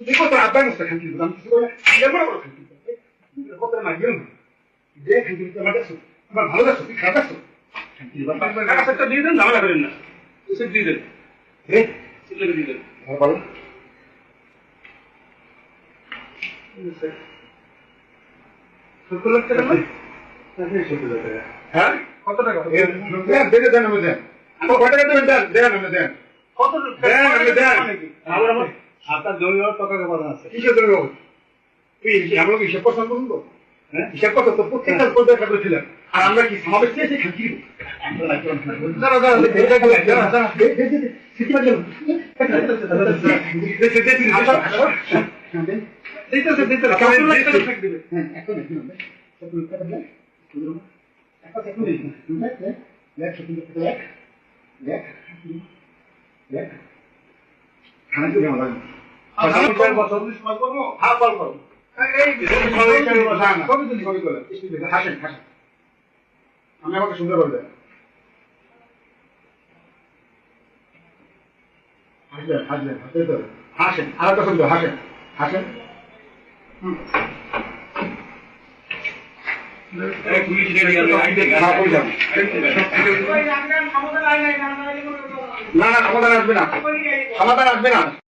দেখো তো আব্বাই মুস্তা খান কিন্তু আমি কিছু বলে এমন বড় খান কিন্তু কত না গেল যে খান কিন্তু আমার কাছে আমার ভালো লাগছে তুই খারাপ লাগছে খান কিন্তু বাবা একটা দিয়ে দেন ঝামেলা করেন না এসে দিয়ে দেন সিলেট দিয়ে দেন আর বলো কত লাখ টাকা না হ্যাঁ কত টাকা দেন দেন আমি দেন আমার কত টাকা দেন দেন আমি দেন কত দেন আমি দেন আমার আমার আপনার জমি হওয়ার টাকা কথা আছে কিসের জমি হবে তুই আমরা কি হিসাব করছেন বলুন তো হ্যাঁ হিসাব করতে তো প্রত্যেকটা পর্যায়ে টাকা ছিলাম আর আমরা কি সমাবেশ চেয়েছি খাকি দাঁড়া দাঁড়া দাঁড়া দাঁড়া আমি আমাকে সুন্দর করে দেন হাসবেন হাসবেন হাসেন আর একটা সুন্দর হাসেন হাসেন না না সমাধান আসবে না সমাধান আসবে না